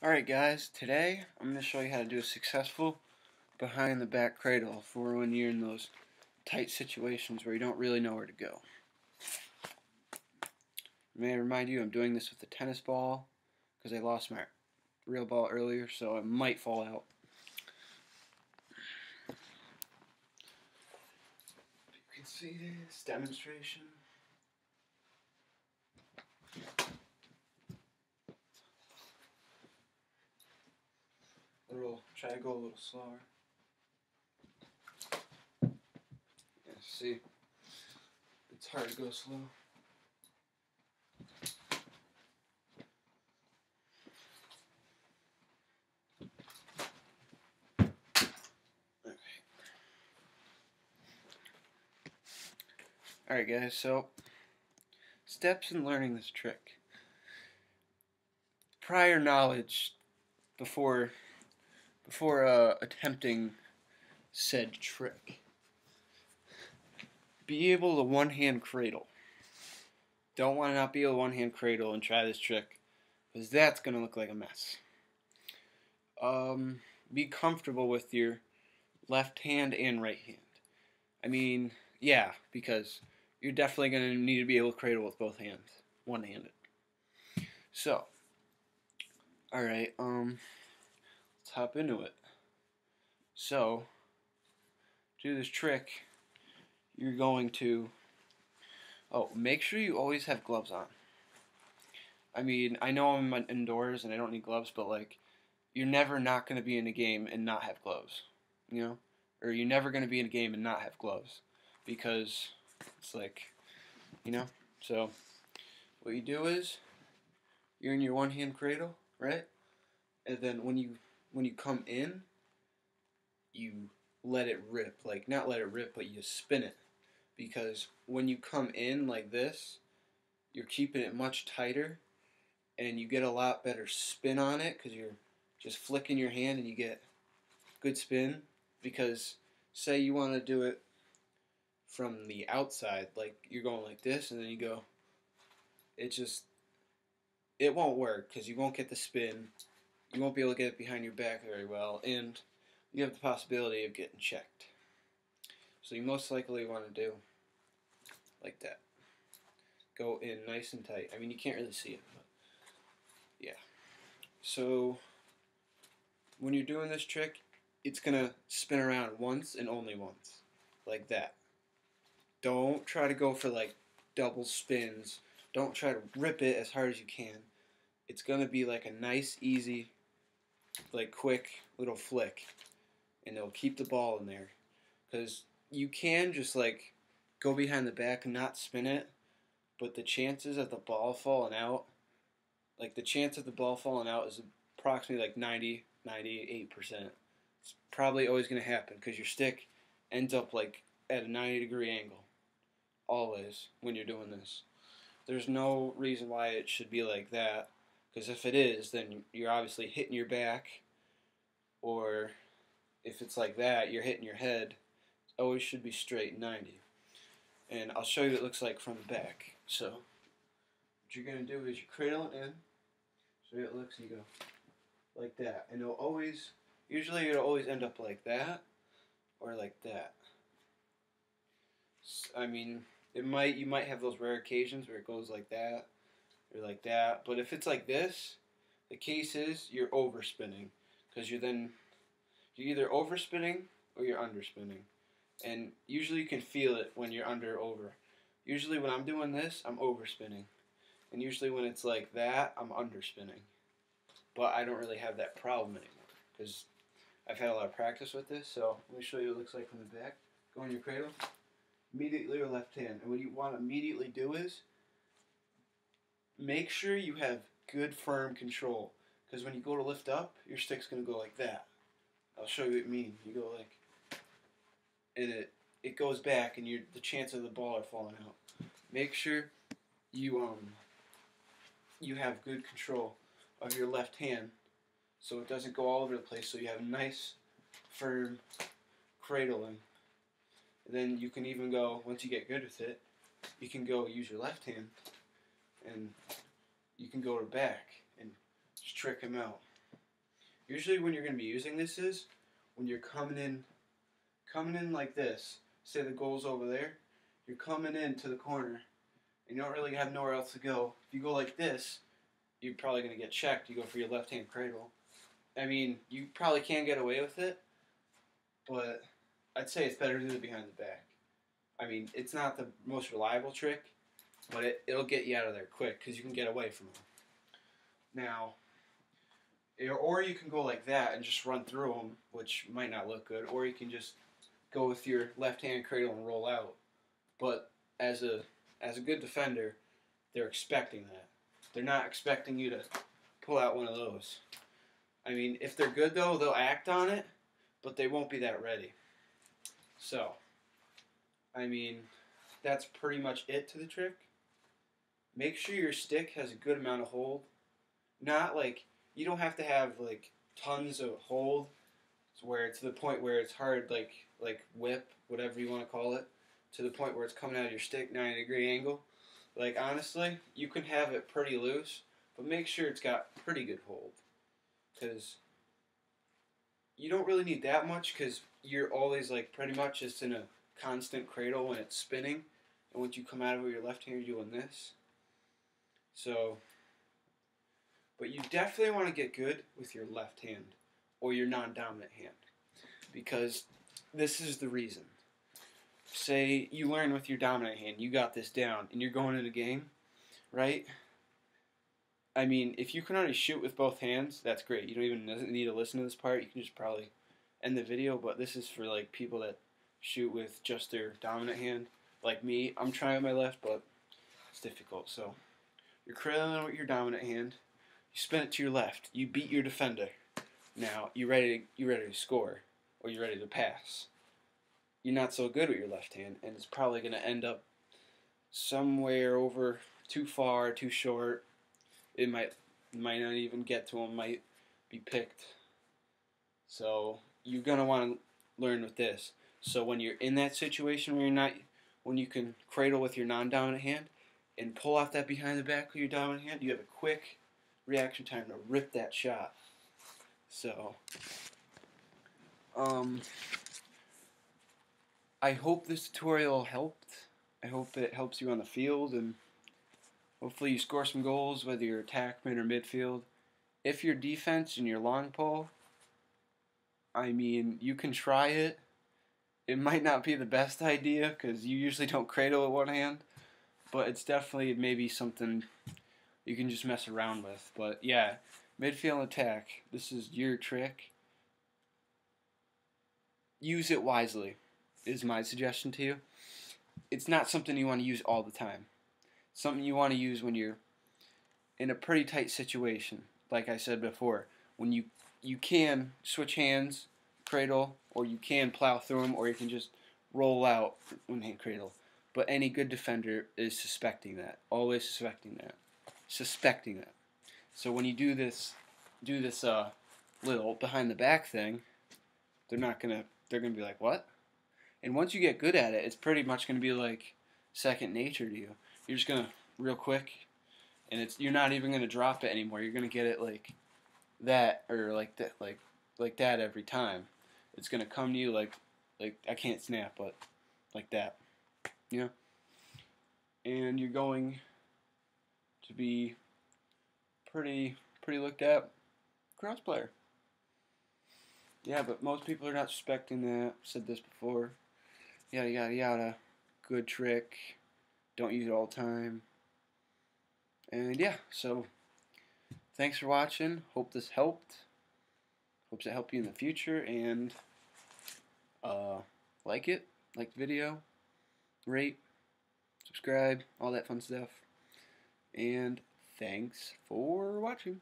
Alright guys, today I'm going to show you how to do a successful behind the back cradle for when you're in those tight situations where you don't really know where to go. May I remind you I'm doing this with a tennis ball because I lost my real ball earlier, so it might fall out. You can see this demonstration. Try to go a little slower. Yeah, see, it's hard to go slow. Alright guys, so steps in learning this trick. Prior knowledge before attempting said trick. Be able to one-hand cradle. Don't want to not be able to one-hand cradle and try this trick, because that's going to look like a mess. Be comfortable with your left hand and right hand. I mean, yeah, because you're definitely going to need to be able to cradle with both hands, one-handed. So, alright, let's hop into it. So, to do this trick, you're going to, make sure you always have gloves on. I mean, I know I'm indoors and I don't need gloves, but like, you're never not going to be in a game and not have gloves, you know? Or you're never going to be in a game and not have gloves, because it's like, you know? So, what you do is, you're in your one-hand cradle, right? And then when you come in, you let it rip. Like, not let it rip, but you spin it. Because when you come in like this, you're keeping it much tighter, and you get a lot better spin on it because you're just flicking your hand and you get good spin. Because say you want to do it from the outside, like you're going like this and then you go, it won't work because you won't get the spin. You won't be able to get it behind your back very well, and you have the possibility of getting checked. So you most likely want to do like that. Go in nice and tight. I mean, you can't really see it, but yeah. So when you're doing this trick, it's going to spin around once and only once, like that. Don't try to go for like double spins. Don't try to rip it as hard as you can. It's going to be like a nice, easy, like quick little flick, and it'll keep the ball in there. Because you can just like go behind the back and not spin it, but the chances of the ball falling out, like the chance of the ball falling out is approximately like 98%. It's probably always going to happen because your stick ends up like at a 90-degree angle, always, when you're doing this. There's no reason why it should be like that, because if it is, then you're obviously hitting your back, or if it's like that, you're hitting your head. It always should be straight 90. And I'll show you what it looks like from the back. So, what you're going to do is you cradle it in, so it looks, you go like that. And usually it'll always end up like that, or like that. I mean, you might have those rare occasions where it goes like that, or like that. But if it's like this, the case is you're overspinning, because you're either overspinning or you're underspinning. And usually you can feel it when you're under or over. Usually when I'm doing this, I'm overspinning. And usually when it's like that, I'm underspinning. But I don't really have that problem anymore, because I've had a lot of practice with this. So let me show you what it looks like from the back. Go in your cradle, immediately your left hand. And what you want to immediately do is make sure you have good firm control. Because when you go to lift up, your stick's going to go like that. I'll show you what I mean. You go like, and it goes back, and the chance of the ball are falling out. Make sure you have good control of your left hand, so it doesn't go all over the place. So you have nice, firm cradling. And then you can even go, once you get good with it, you can go use your left hand, and you can go to back and just trick him out. Usually when you're going to be using this is when you're coming in like this. Say the goal's over there. You're coming into the corner and you don't really have nowhere else to go. If you go like this, you're probably going to get checked. You go for your left-hand cradle. I mean, you probably can get away with it, but I'd say it's better to do it behind the back. I mean, it's not the most reliable trick, but it'll get you out of there quick because you can get away from them. Now, or you can go like that and just run through them, which might not look good, or you can just go with your left-hand cradle and roll out. But as a good defender, they're expecting that. They're not expecting you to pull out one of those. I mean, if they're good though, they'll act on it, but they won't be that ready. So, I mean, that's pretty much it to the trick. Make sure your stick has a good amount of hold. Not like, you don't have to have like tons of hold where it's to the point where it's hard, like whip, whatever you want to call it, to the point where it's coming out of your stick 90-degree angle. Like, honestly, you can have it pretty loose, but make sure it's got pretty good hold. Because you don't really need that much, because you're always like pretty much just in a constant cradle when it's spinning, and once you come out of it with your left hand, you're doing this. So, but you definitely want to get good with your left hand or your non-dominant hand, because this is the reason. Say you learn with your dominant hand, you got this down, and you're going into a game, right? I mean, if you can already shoot with both hands, that's great. You don't even need to listen to this part. You can just probably end the video, but this is for like people that shoot with just their dominant hand. Like me, I'm trying my left, but it's difficult. So you're cradling with your dominant hand. You spin it to your left. You beat your defender. Now you ready to score, or you're ready to pass. You're not so good with your left hand, and it's probably going to end up somewhere over too far, too short. It might not even get to him, might be picked. So you're going to want to learn with this. So when you're in that situation where when you can cradle with your non-dominant hand and pull off that behind the back with your dominant hand, you have a quick reaction time to rip that shot. So, I hope this tutorial helped. I hope it helps you on the field, and hopefully you score some goals, whether you're attackman or midfield. If you're defense and you're long pole, I mean, you can try it. It might not be the best idea because you usually don't cradle with one hand, but it's definitely maybe something you can just mess around with. But yeah, midfield and attack, this is your trick. Use it wisely is my suggestion to you. It's not something you want to use all the time. Something you want to use when you're in a pretty tight situation. Like I said before, when you can switch hands, cradle, or you can plow through them, or you can just roll out one hand cradle. But any good defender is suspecting that. Always suspecting that. So when you do this little behind the back thing, they're gonna be like, what? And once you get good at it, it's pretty much gonna be like second nature to you. You're just gonna real quick, and you're not even gonna drop it anymore. You're gonna get it like that, or like that, like that every time. It's gonna come to you like I can't snap, but like that, you know. And you're going to be pretty looked at cross player. Yeah, but most people are not suspecting that. I've said this before. Yada yada yada. Good trick. Don't use it all the time. And yeah, so thanks for watching. Hope this helped. Hope to help you in the future. And like the video, rate, subscribe, all that fun stuff. And thanks for watching.